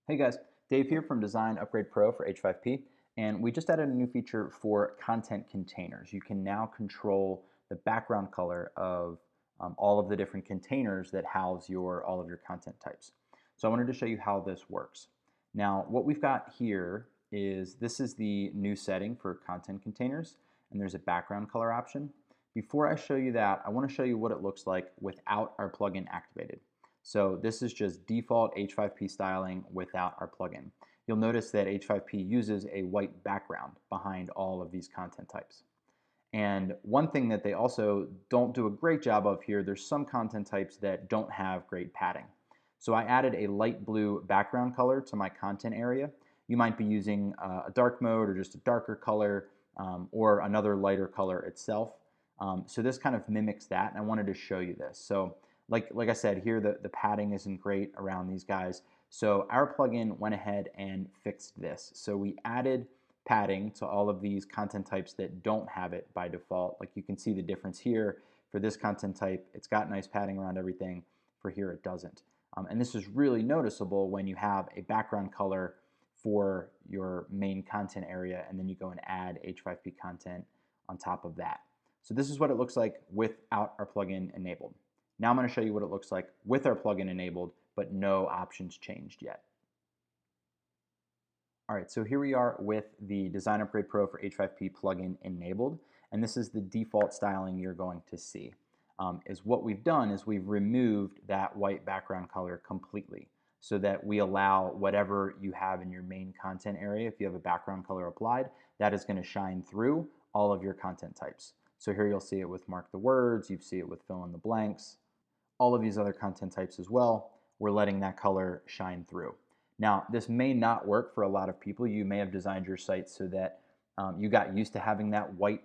Hey guys, Dave here from Design Upgrade Pro for H5P, and we just added a new feature for content containers. You can now control the background color of all of the different containers that house all of your content types. So I wanted to show you how this works. Now, what we've got here is this is the new setting for content containers, and there's a background color option. Before I show you that, I want to show you what it looks like without our plugin activated. So this is just default H5P styling without our plugin. You'll notice that H5P uses a white background behind all of these content types. And one thing that they also don't do a great job of here, there's some content types that don't have great padding. So I added a light blue background color to my content area. You might be using a dark mode or just a darker color or another lighter color itself. So this kind of mimics that, and I wanted to show you this. So like I said, here the padding isn't great around these guys. So our plugin went ahead and fixed this. So we added padding to all of these content types that don't have it by default. Like you can see the difference here. For this content type, it's got nice padding around everything. For here, it doesn't. And this is really noticeable when you have a background color for your main content area, and then you go and add H5P content on top of that. So this is what it looks like without our plugin enabled. Now I'm going to show you what it looks like with our plugin enabled, but no options changed yet. All right, so here we are with the Design Upgrade Pro for H5P plugin enabled, and this is the default styling you're going to see. What we've done is we've removed that white background color completely so that we allow whatever you have in your main content area, if you have a background color applied, that is going to shine through all of your content types. So here you'll see it with mark the words, you see it with fill in the blanks, all of these other content types as well. We're letting that color shine through. Now, this may not work for a lot of people. You may have designed your site so that you got used to having that white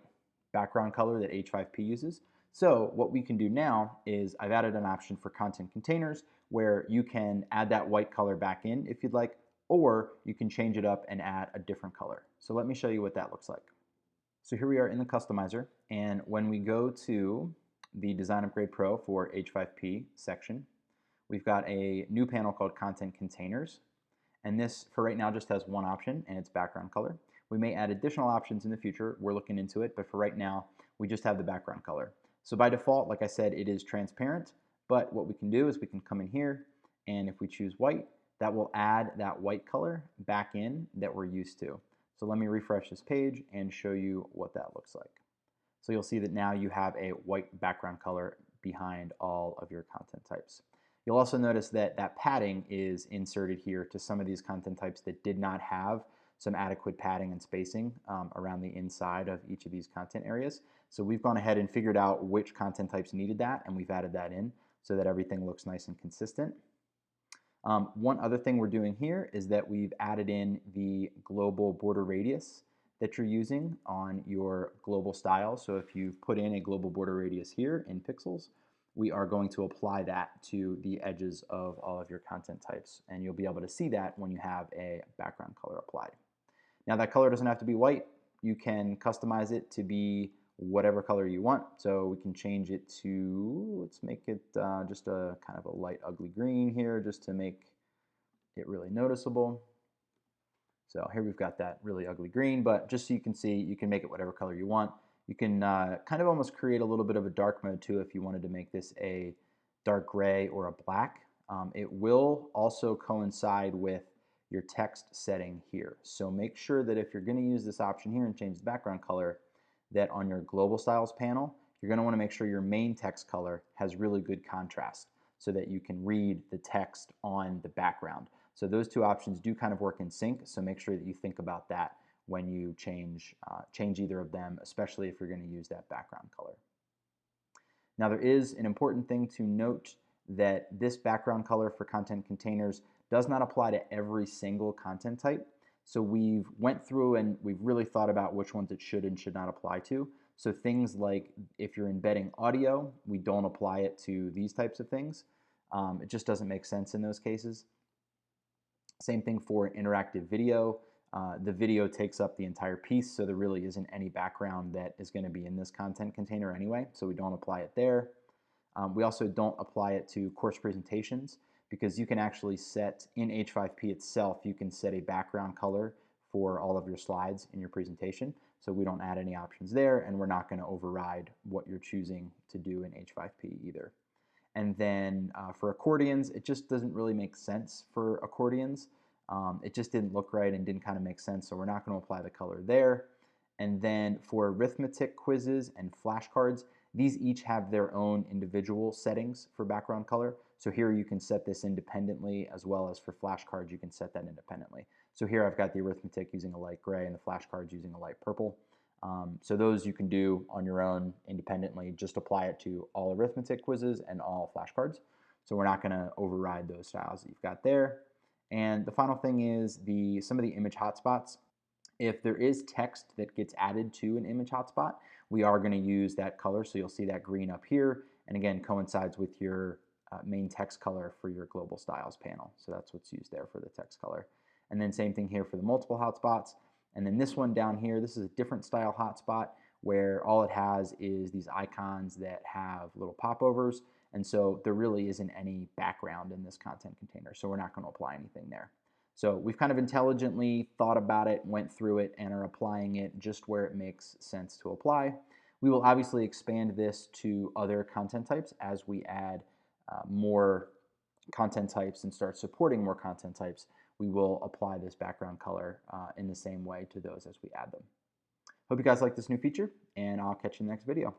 background color that H5P uses. So what we can do now is I've added an option for content containers where you can add that white color back in if you'd like, or you can change it up and add a different color. So let me show you what that looks like. So here we are in the customizer, and when we go to the Design Upgrade Pro for H5P section, we've got a new panel called Content Containers, and this for right now just has one option, and it's background color. We may add additional options in the future. We're looking into it, but for right now we just have the background color. So by default, like I said, it is transparent, but what we can do is we can come in here, and if we choose white, that will add that white color back in that we're used to. So let me refresh this page and show you what that looks like. So you'll see that now you have a white background color behind all of your content types. You'll also notice that that padding is inserted here to some of these content types that did not have some adequate padding and spacing around the inside of each of these content areas. So we've gone ahead and figured out which content types needed that, and we've added that in so that everything looks nice and consistent. One other thing we're doing here is that we've added in the global border radius that you're using on your global style. So if you've put in a global border radius here in pixels, we are going to apply that to the edges of all of your content types, and you'll be able to see that when you have a background color applied. Now that color doesn't have to be white. You can customize it to be whatever color you want. So we can change it to, let's make it just a kind of a light ugly green here just to make it really noticeable. So here we've got that really ugly green, but just so you can see, you can make it whatever color you want. You can kind of almost create a little bit of a dark mode too if you wanted to make this a dark gray or a black. It will also coincide with your text setting here. So make sure that if you're going to use this option here and change the background color, that on your global styles panel, you're going to want to make sure your main text color has really good contrast so that you can read the text on the background. So those two options do kind of work in sync, so make sure that you think about that when you change either of them, especially if you're going to use that background color. Now there is an important thing to note that this background color for content containers does not apply to every single content type. So we've went through and we've really thought about which ones it should and should not apply to. So things like if you're embedding audio, we don't apply it to these types of things. It just doesn't make sense in those cases. Same thing for interactive video. The video takes up the entire piece, so there really isn't any background that is going to be in this content container anyway, so we don't apply it there. We also don't apply it to course presentations because you can actually set in H5P itself, you can set a background color for all of your slides in your presentation. So we don't add any options there, and we're not going to override what you're choosing to do in H5P either. And then for accordions, it just doesn't really make sense for accordions. It just didn't look right and didn't kind of make sense, so we're not going to apply the color there. And then for arithmetic quizzes and flashcards, these each have their own individual settings for background color. So here you can set this independently, as well as for flashcards you can set that independently. So here I've got the arithmetic using a light gray and the flashcards using a light purple. So those you can do on your own independently. Just apply it to all arithmetic quizzes and all flashcards. So we're not going to override those styles that you've got there. And the final thing is some of the image hotspots. If there is text that gets added to an image hotspot, we are going to use that color. So you'll see that green up here, and again coincides with your main text color for your global styles panel. So that's what's used there for the text color. And then same thing here for the multiple hotspots. And then this one down here, this is a different style hotspot where all it has is these icons that have little popovers. And so there really isn't any background in this content container. So we're not going to apply anything there. So we've kind of intelligently thought about it, went through it, and are applying it just where it makes sense to apply. We will obviously expand this to other content types as we add more content types and start supporting more content types. We will apply this background color in the same way to those as we add them. Hope you guys like this new feature, and I'll catch you in the next video.